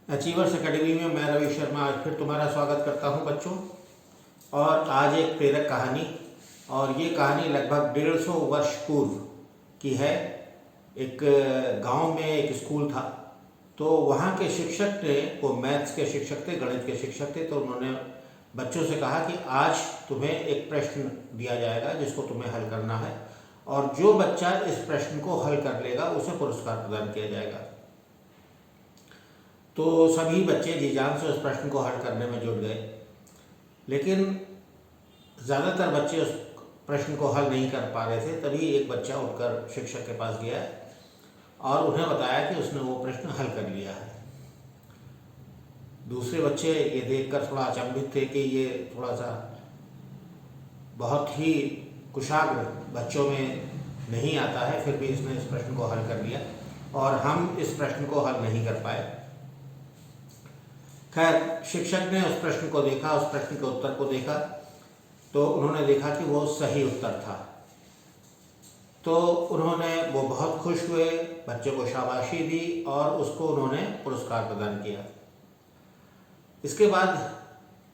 Achievers academy में मैं रवि शर्मा आज फिर तुम्हारा स्वागत करता हूं बच्चों। और आज एक प्रेरक कहानी, और ये कहानी लगभग 150 वर्ष पूर्व की है। एक गांव में एक स्कूल था, तो वहाँ के शिक्षक ने, वो मैथ्स के शिक्षक थे, गणित के शिक्षक थे, तो उन्होंने बच्चों से कहा कि आज तुम्हें एक प्रश्न दिया जाएगा जिसको तुम्हें हल करना है, और जो बच्चा इस प्रश्न को हल कर लेगा उसे पुरस्कार प्रदान किया जाएगा। तो सभी बच्चे जी जान से उस प्रश्न को हल करने में जुट गए, लेकिन ज़्यादातर बच्चे उस प्रश्न को हल नहीं कर पा रहे थे। तभी एक बच्चा उठकर शिक्षक के पास गया और उन्हें बताया कि उसने वो प्रश्न हल कर लिया है। दूसरे बच्चे ये देखकर थोड़ा अचंभित थे कि ये थोड़ा सा बहुत ही कुशाग्र बच्चों में नहीं आता है, फिर भी इसने इस प्रश्न को हल कर लिया और हम इस प्रश्न को हल नहीं कर पाए। खैर, शिक्षक ने उस प्रश्न को देखा, उस प्रश्न के उत्तर को देखा, तो उन्होंने देखा कि वो सही उत्तर था। तो वो बहुत खुश हुए, बच्चे को शाबाशी दी और उसको उन्होंने पुरस्कार प्रदान किया। इसके बाद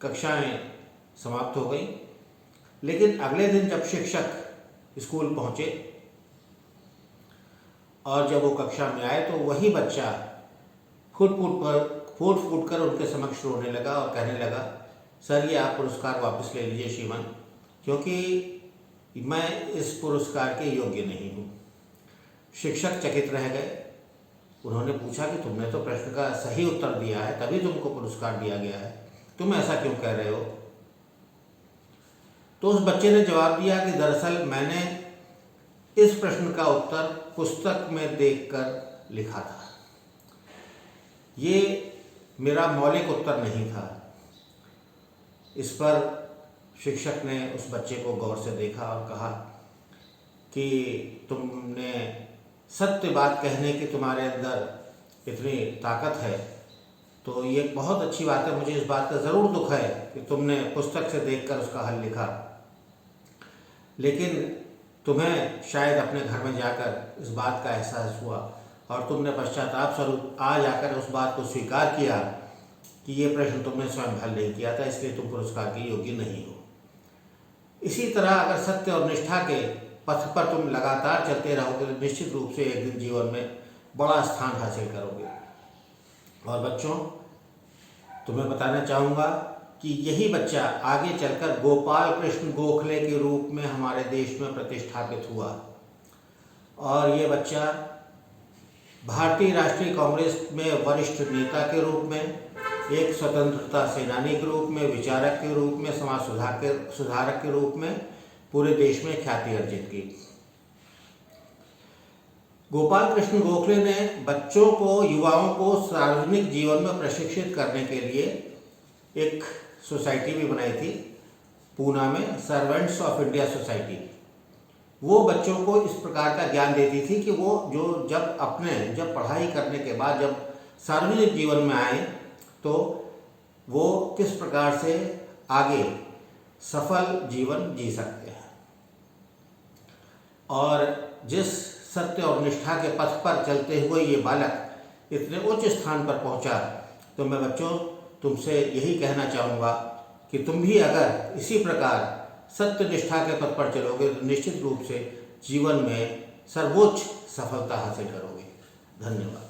कक्षाएं समाप्त हो गई, लेकिन अगले दिन जब शिक्षक स्कूल पहुंचे और जब वो कक्षा में आए तो वही बच्चा फूट फूट कर उनके समक्ष रोने लगा और कहने लगा, सर ये आप पुरस्कार वापस ले लीजिए श्रीमान, क्योंकि मैं इस पुरस्कार के योग्य नहीं हूँ। शिक्षक चकित रह गए। उन्होंने पूछा कि तुमने तो प्रश्न का सही उत्तर दिया है, तभी तुमको पुरस्कार दिया गया है, तुम ऐसा क्यों कह रहे हो? तो उस बच्चे ने जवाब दिया कि दरअसल मैंने इस प्रश्न का उत्तर पुस्तक में देखकर लिखा था, ये मेरा मौलिक उत्तर नहीं था। इस पर शिक्षक ने उस बच्चे को गौर से देखा और कहा कि तुमने सत्य बात कहने की तुम्हारे अंदर इतनी ताकत है, तो ये बहुत अच्छी बात है। मुझे इस बात का ज़रूर दुख है कि तुमने पुस्तक से देखकर उसका हल लिखा, लेकिन तुम्हें शायद अपने घर में जाकर इस बात का एहसास हुआ और तुमने पश्चाताप स्वरूप आज आकर उस बात को स्वीकार किया कि ये प्रश्न तुमने स्वयं हल नहीं किया था, इसलिए तुम पुरस्कार के योग्य नहीं हो। इसी तरह अगर सत्य और निष्ठा के पथ पर तुम लगातार चलते रहोगे तो निश्चित रूप से एक दिन जीवन में बड़ा स्थान हासिल करोगे। और बच्चों, तुम्हें बताना चाहूँगा कि यही बच्चा आगे चलकर गोपाल कृष्ण गोखले के रूप में हमारे देश में प्रतिष्ठापित हुआ, और ये बच्चा भारतीय राष्ट्रीय कांग्रेस में वरिष्ठ नेता के रूप में, एक स्वतंत्रता सेनानी के रूप में, विचारक के रूप में, समाज सुधारक के रूप में पूरे देश में ख्याति अर्जित की। गोपाल कृष्ण गोखले ने बच्चों को, युवाओं को सार्वजनिक जीवन में प्रशिक्षित करने के लिए एक सोसाइटी भी बनाई थी पूना में, सर्वेंट्स ऑफ इंडिया सोसाइटी। वो बच्चों को इस प्रकार का ज्ञान देती थी कि वो जब पढ़ाई करने के बाद जब सार्वजनिक जीवन में आए तो वो किस प्रकार से आगे सफल जीवन जी सकते हैं। और जिस सत्य और निष्ठा के पथ पर चलते हुए ये बालक इतने उच्च स्थान पर पहुंचा, तो मैं बच्चों तुमसे यही कहना चाहूँगा कि तुम भी अगर इसी प्रकार सत्य निष्ठा के पथ पर चलोगे तो निश्चित रूप से जीवन में सर्वोच्च सफलता हासिल करोगे। धन्यवाद।